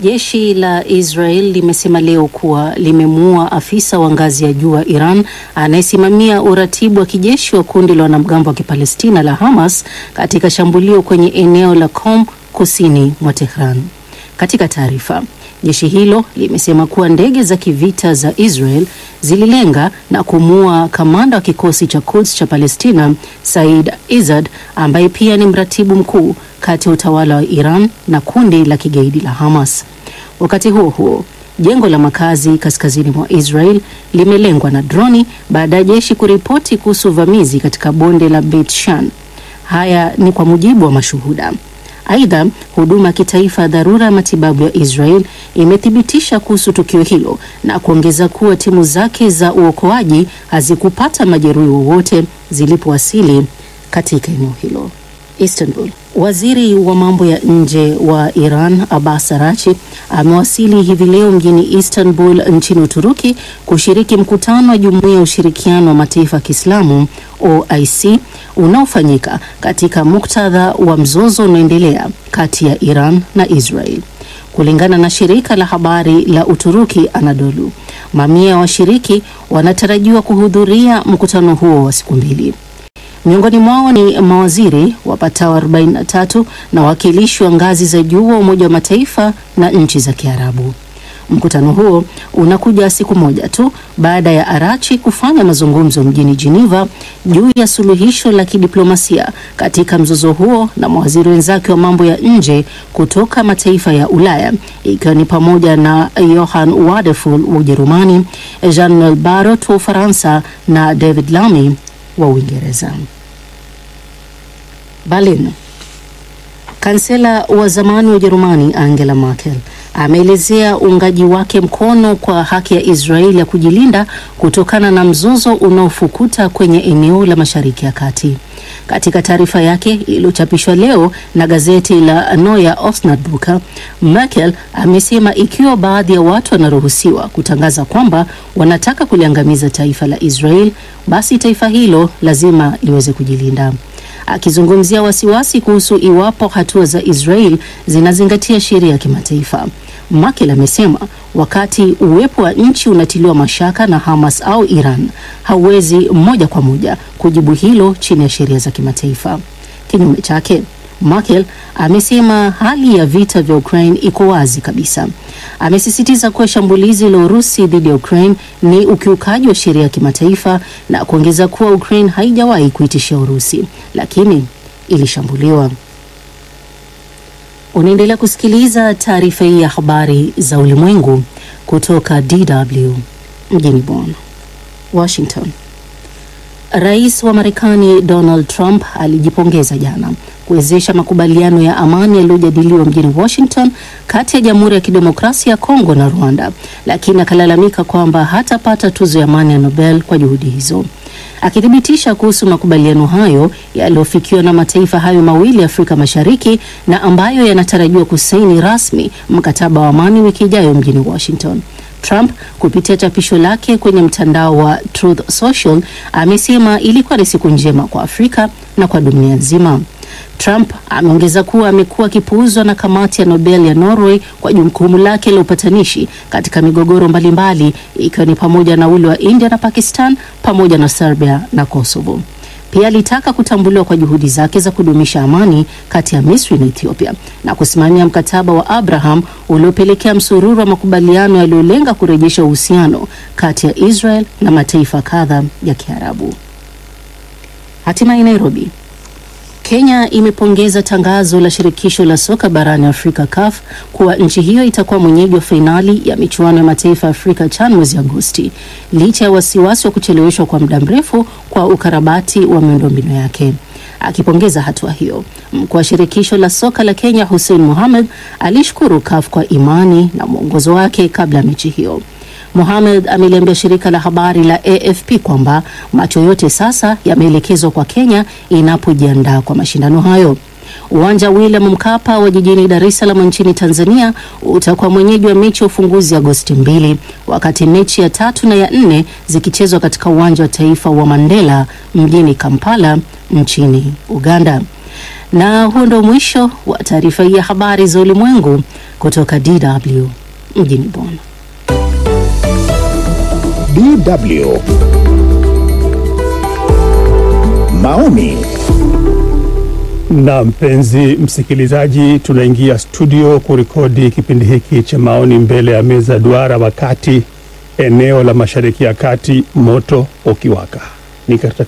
Jeshi la Israel limesema leo kuwa limemuua afisa wa ngazi ya juu wa Iran anayesimamia uratibu wa kijeshi wa kundi la wanamgambo wa Kipalestina la Hamas katika shambulio kwenye eneo la Qom kusini mwa Tehran. Katika taarifa, jeshi hilo limesema kuwa ndege za kivita za Israel zililenga na kumuua kamanda wa kikosi cha Quds cha Palestina Said Izzad, ambaye pia ni mratibu mkuu kati ya utawala wa Iran na kundi la kigaidi la Hamas. Wakati huo huo, jengo la makazi kaskazini mwa Israel limelengwa na droni baada ya jeshi kuripoti kuhusu uvamizi katika bonde la Beit Shan. Haya ni kwa mujibu wa mashuhuda. Aidha, huduma ya kitaifa ya dharura ya matibabu ya Israel imethibitisha kuhusu tukio hilo na kuongeza kuwa timu zake za uokoaji hazikupata majeruhi wowote zilipowasili katika eneo hilo. Istanbul. Waziri wa mambo ya nje wa Iran Abbas Araghchi amewasili hivi leo mjini Istanbul nchini Uturuki kushiriki mkutano wa Jumuiya ya Ushirikiano wa Mataifa ya Kiislamu OIC unaofanyika katika muktadha wa mzozo unaoendelea kati ya Iran na Israel. Kulingana na shirika la habari la Uturuki Anadolu, mamia ya washiriki wanatarajiwa kuhudhuria mkutano huo wa siku mbili. Miongoni mwao ni mawaziri wapatao 43 na wawakilishi wa ngazi za juu wa Umoja wa Mataifa na nchi za Kiarabu. Mkutano huo unakuja siku moja tu baada ya Araghchi kufanya mazungumzo mjini Geneva juu ya suluhisho la kidiplomasia katika mzozo huo na mawaziri wenzake wa mambo ya nje kutoka mataifa ya Ulaya, ikiwa ni pamoja na Johann Wadephul wa Ujerumani, Jean-Noel Barrot wa Ufaransa na David Lammy wa Uingereza. Berlin. Kansela wa zamani wa Ujerumani Angela Merkel ameelezea uungaji wake mkono kwa haki ya Israeli ya kujilinda kutokana na mzozo unaofukuta kwenye eneo la Mashariki ya Kati. Katika taarifa yake iliyochapishwa leo na gazeti la Neue Osnabrücker, Merkel amesema ikiwa baadhi ya watu wanaruhusiwa kutangaza kwamba wanataka kuliangamiza taifa la Israel, basi taifa hilo lazima liweze kujilinda. Akizungumzia wasiwasi kuhusu iwapo hatua za Israel zinazingatia sheria ya kimataifa, Merkel amesema wakati uwepo wa nchi unatiliwa mashaka na Hamas au Iran, hauwezi moja kwa moja kujibu hilo chini ya sheria za kimataifa. Kinyume chake, Merkel amesema hali ya vita vya Ukraine iko wazi kabisa. Amesisitiza kuwa shambulizi la Urusi dhidi ya Ukraine ni ukiukaji wa sheria ya kimataifa na kuongeza kuwa Ukraine haijawahi kuitishia Urusi, lakini ilishambuliwa. Unaendelea kusikiliza taarifa hii ya habari za ulimwengu kutoka DW mjini Bonn. Washington. Rais wa Marekani Donald Trump alijipongeza jana kuwezesha makubaliano ya amani yaliyojadiliwa mjini Washington kati ya Jamhuri ya Kidemokrasia ya Kongo na Rwanda, lakini akalalamika kwamba hatapata tuzo ya amani ya Nobel kwa juhudi hizo. Akithibitisha kuhusu makubaliano hayo yaliyofikiwa na mataifa hayo mawili Afrika Mashariki na ambayo yanatarajiwa kusaini rasmi mkataba wa amani wiki ijayo mjini Washington, Trump kupitia chapisho lake kwenye mtandao wa Truth Social amesema ilikuwa ni siku njema kwa Afrika na kwa dunia nzima. Trump ameongeza kuwa amekuwa akipuuzwa na kamati ya Nobel ya Norway kwa jukumu lake la upatanishi katika migogoro mbalimbali, ikiwa ni pamoja na ule wa India na Pakistan pamoja na Serbia na Kosovo. Pia alitaka kutambuliwa kwa juhudi zake za kudumisha amani kati ya Misri na Ethiopia na kusimamia mkataba wa Abraham uliopelekea msururu wa makubaliano yaliyolenga kurejesha uhusiano kati ya Israel na mataifa kadha ya Kiarabu. Hatimaye Nairobi. Kenya imepongeza tangazo la shirikisho la soka barani Afrika CAF kuwa nchi hiyo itakuwa mwenyeji wa fainali ya michuano ya mataifa ya Afrika CHAN mwezi Agosti, licha ya wasiwasi wa kucheleweshwa kwa muda mrefu kwa ukarabati wa miundombinu yake. Akipongeza hatua hiyo, mkuu wa shirikisho la soka la Kenya Hussein Mohamed alishukuru CAF kwa imani na mwongozo wake kabla ya mechi hiyo. Mohamed ameliambia shirika la habari la AFP kwamba macho yote sasa yameelekezwa kwa Kenya inapojiandaa kwa mashindano hayo. Uwanja William Mkapa wa jijini Dar es Salaam nchini Tanzania utakuwa mwenyeji wa mechi ya ufunguzi Agosti 2, wakati mechi ya 3 na ya 4 zikichezwa katika uwanja wa taifa wa Mandela mjini Kampala nchini Uganda. Na huo ndio mwisho wa taarifa ya habari za ulimwengu kutoka DW mjini Bonn. DW maoni. Na mpenzi msikilizaji, tunaingia studio kurekodi kipindi hiki cha maoni mbele ya meza duara, wakati eneo la Mashariki ya Kati moto ukiwaka. Ni katika